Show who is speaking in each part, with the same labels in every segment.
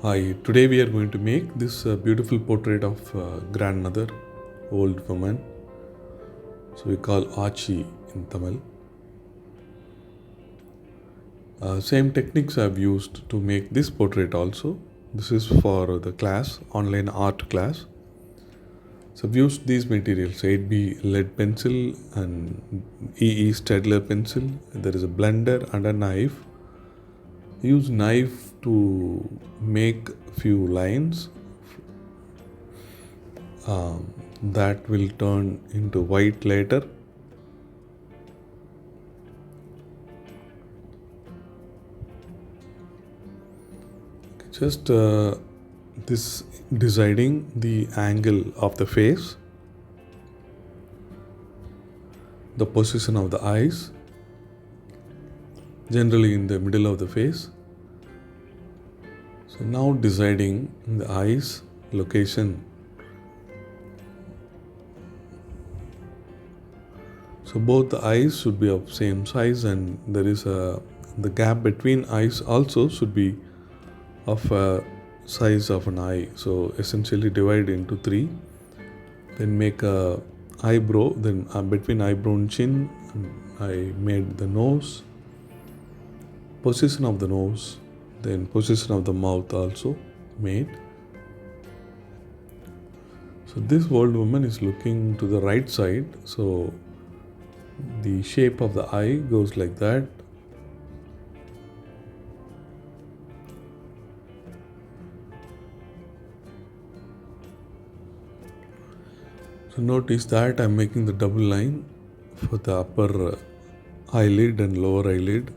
Speaker 1: Hi, today we are going to make this beautiful portrait of grandmother, old woman. So we call Achi in Tamil. Same techniques I've used to make this portrait also. This is for the class, online art class. So I've used these materials, 8B lead pencil and EE Stadler pencil. There is a blender and a knife. Use knife to make few lines that will turn into white later. Just this deciding the angle of the face, the position of the eyes, generally in the middle of the face. So now deciding the eyes location. So both the eyes should be of same size, and there is the gap between eyes also should be of a size of an eye. So essentially divide into 3, then make a eyebrow, then between eyebrow and chin I made the nose, position of the nose, then position of the mouth also made. So this old woman is looking to the right side, so the shape of the eye goes like that. So notice that I'm making the double line for the upper eyelid and lower eyelid.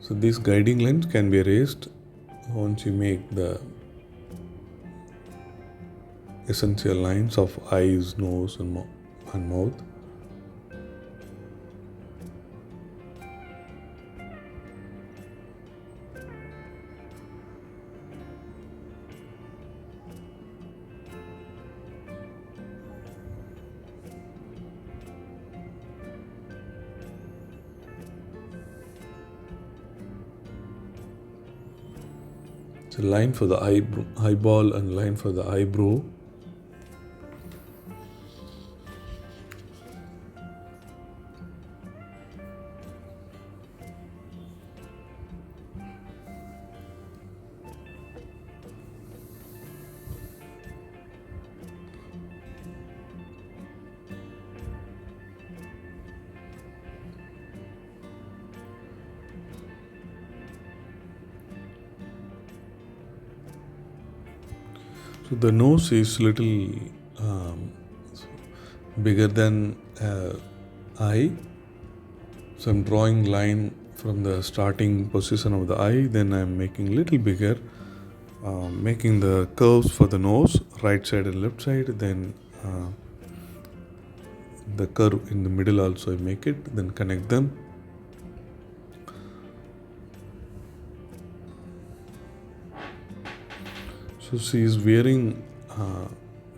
Speaker 1: So these guiding lines can be erased once you make the essential lines of eyes, nose and mouth. So line for the eyeball and line for the eyebrow. So the nose is little bigger than eye. So I'm drawing line from the starting position of the eye, then I'm making little bigger, making the curves for the nose, right side and left side, then the curve in the middle also I make it, then connect them. So she is wearing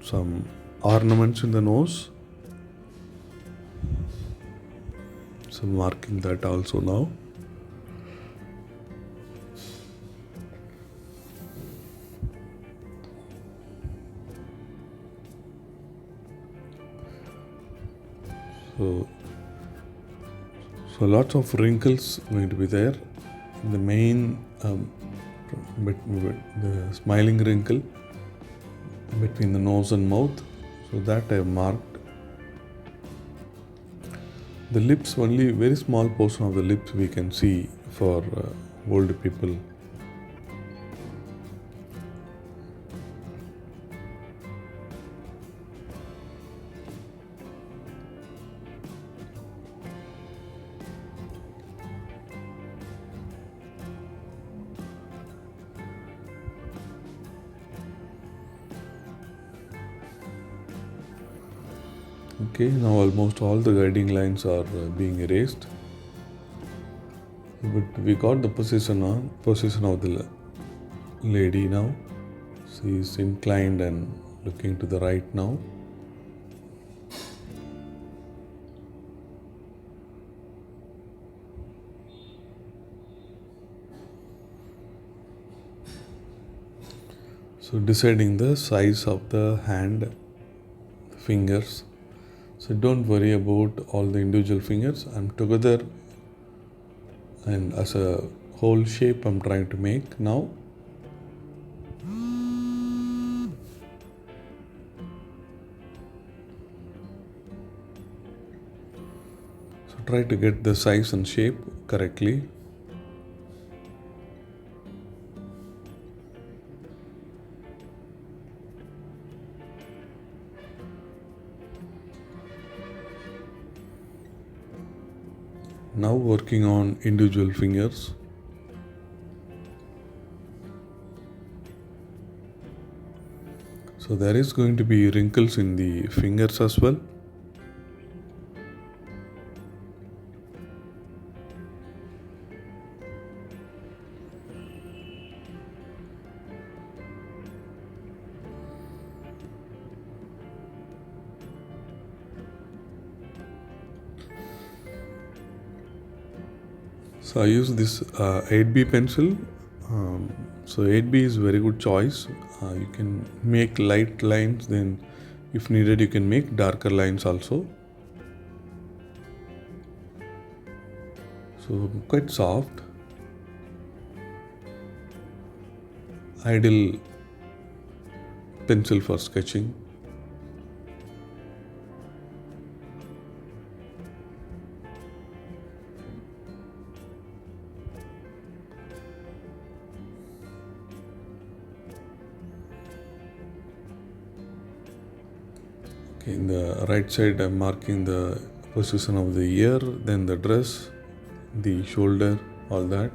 Speaker 1: some ornaments in the nose. So marking that also now. So lots of wrinkles going to be there. The main the smiling wrinkle between the nose and mouth, so that I have marked. The lips, only very small portion of the lips we can see for old people. Okay, now almost all the guiding lines are being erased. But we got the position of the lady now. She is inclined and looking to the right now. So deciding the size of the hand, fingers. So don't worry about all the individual fingers. I'm together and as a whole shape I'm trying to make now. So try to get the size and shape correctly. Now working on individual fingers. So there is going to be wrinkles in the fingers as well. So I use this 8B pencil. So 8B is very good choice. You can make light lines, then if needed you can make darker lines also. So quite soft. Ideal pencil for sketching. In the right side I'm marking the position of the ear, then the dress, the shoulder, all that.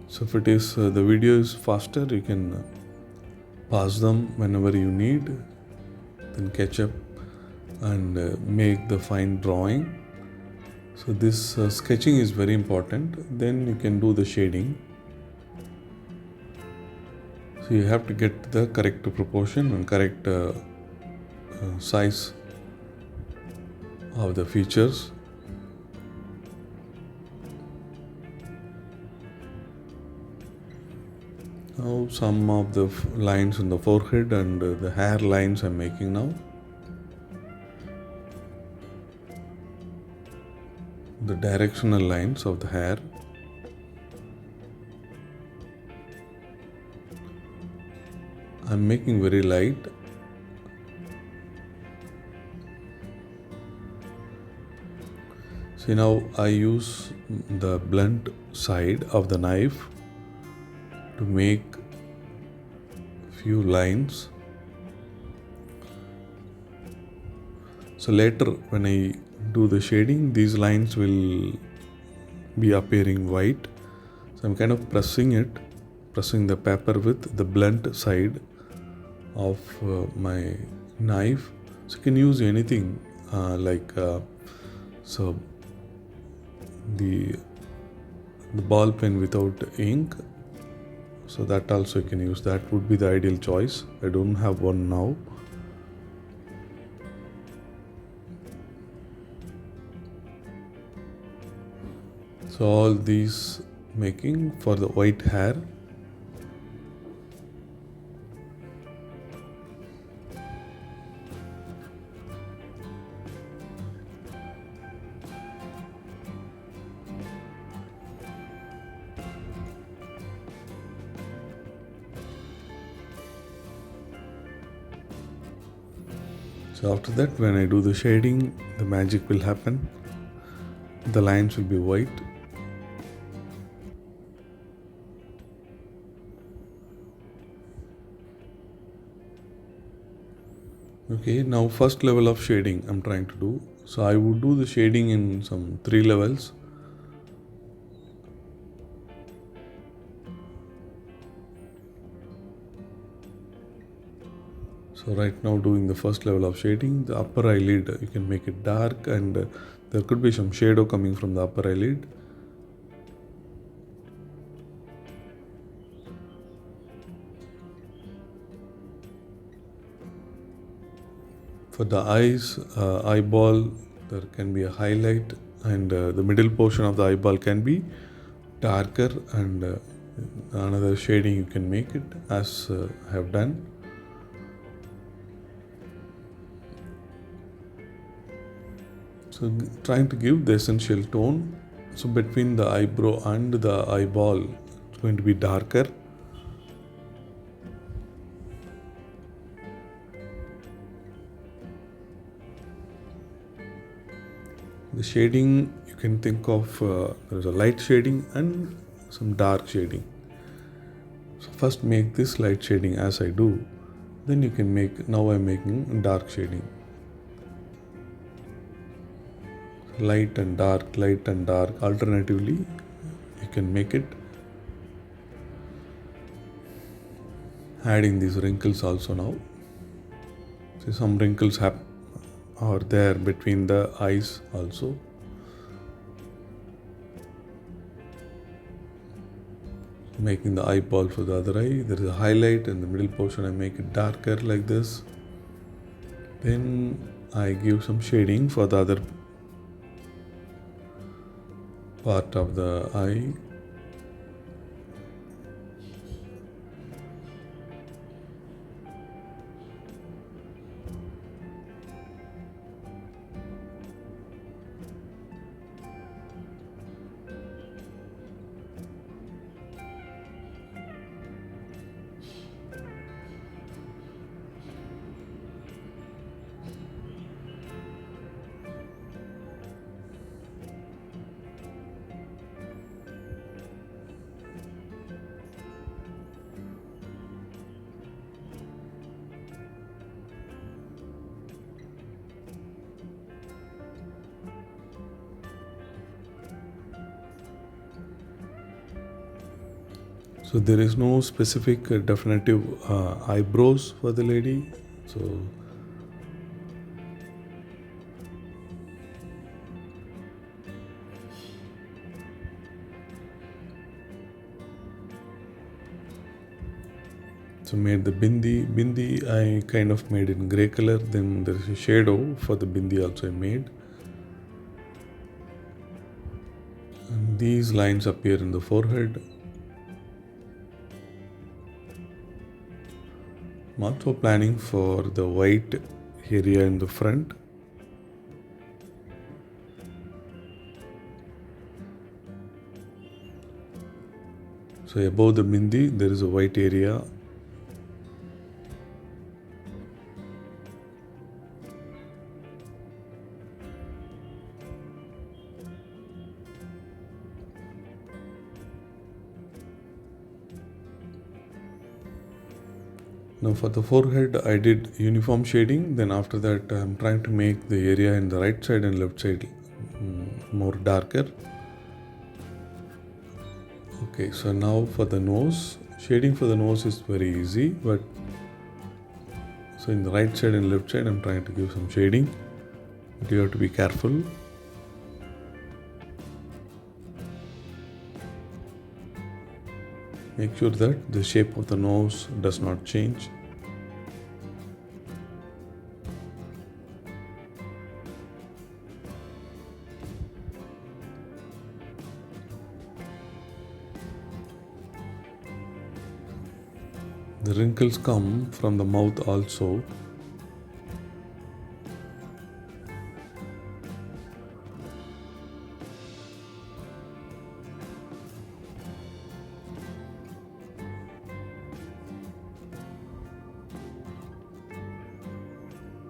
Speaker 1: So if it is the video is faster, you can pause them whenever you need, then catch up and make the fine drawing. So this sketching is very important. Then you can do the shading. So you have to get the correct proportion and correct size of the features. Now some of the lines on the forehead and the hair lines I'm making now. The directional lines of the hair. I'm making very light. See, now I use the blunt side of the knife to make few lines. So later when I do the shading, these lines will be appearing white. So I'm kind of pressing the paper with the blunt side of my knife. So you can use anything so the ball pen without ink. So that also you can use. That would be the ideal choice. I don't have one now. So all these making for the white hair. So after that, when I do the shading, the magic will happen. The lines will be white. Okay, now first level of shading I'm trying to do. So I would do the shading in some 3 levels. So right now doing the first level of shading, the upper eyelid, you can make it dark, and there could be some shadow coming from the upper eyelid. For the eyes, eyeball, there can be a highlight, and the middle portion of the eyeball can be darker, and another shading you can make it as I have done. So trying to give the essential tone. So between the eyebrow and the eyeball, it's going to be darker. The shading, you can think of there's a light shading and some dark shading. So first make this light shading as I do, then you can make, now I'm making dark shading. Light and dark, alternatively you can make it. Adding these wrinkles also now. See, some wrinkles are there between the eyes also. Making the eyeball for the other eye, there is a highlight in the middle portion, I make it darker like this. Then I give some shading for the other part of the eye. So there is no specific definitive eyebrows for the lady. So made the bindi I kind of made in grey color. Then there is a shadow for the bindi also I made. And these lines appear in the forehead. I'm also planning for the white area in the front. So above the bindi there is a white area. Now for the forehead I did uniform shading, then after that I am trying to make the area in the right side and left side more darker. Okay, so now for the nose, shading for the nose is very easy, but so in the right side and left side I am trying to give some shading, but you have to be careful. Make sure that the shape of the nose does not change. The wrinkles come from the mouth also.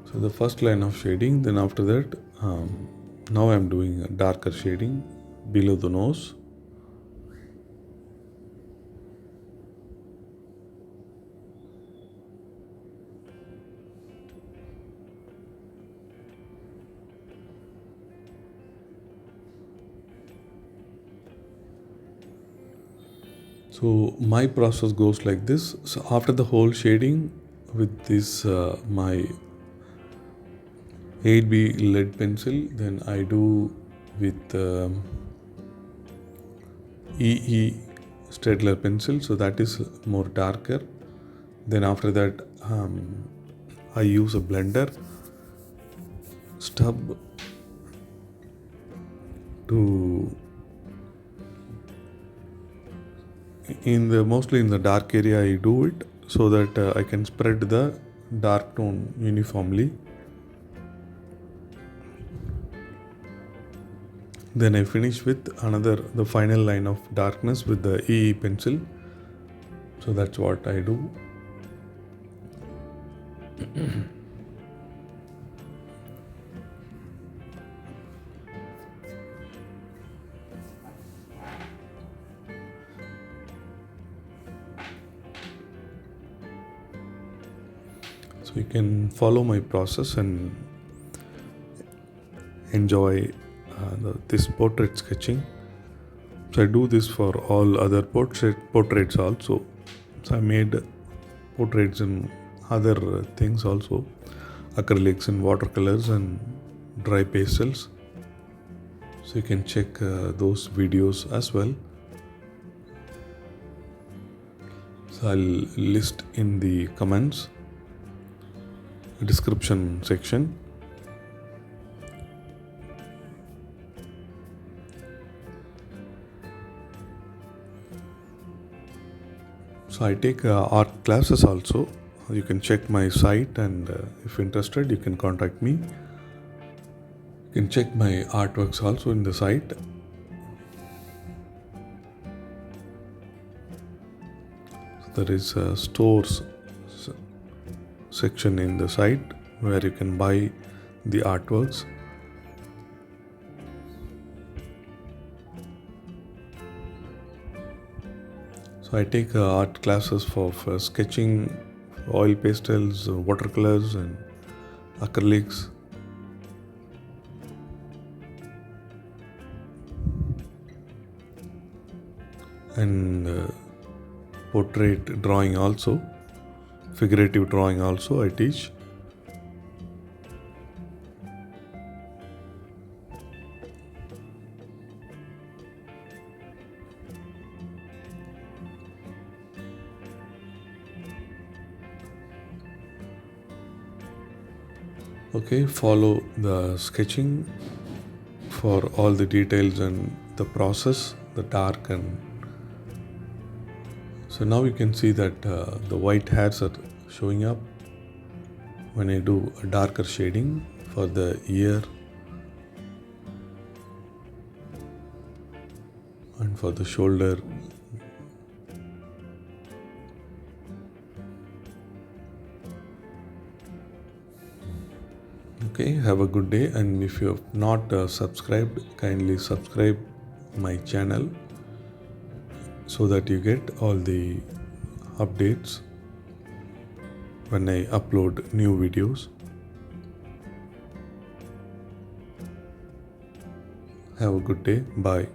Speaker 1: So the first line of shading, then after that, now I am doing a darker shading below the nose. So my process goes like this. So after the whole shading, with this my 8B lead pencil. Then I do with EE Stedler pencil, so that is more darker. Then after that I use a blender stub to mostly in the dark area I do it, so that I can spread the dark tone uniformly. Then I finish with the final line of darkness with the EE pencil. So that's what I do. So you can follow my process and enjoy this portrait sketching. So I do this for all other portraits also. So I made portraits in other things also, acrylics and watercolors and dry pastels. So you can check those videos as well. So I'll list in the comments description section. So I take art classes also. You can check my site, and if interested you can contact me. You can check my artworks also in the site. So there is a stores section in the site where you can buy the artworks. So I take art classes for sketching, oil pastels, watercolors and acrylics. And portrait drawing also, figurative drawing also I teach. Okay, follow the sketching for all the details and the process, the dark and so now you can see that the white hairs are showing up when I do a darker shading for the ear and for the shoulder. Okay, have a good day, and if you have not subscribed, kindly subscribe my channel so that you get all the updates when I upload new videos. Have a good day. Bye.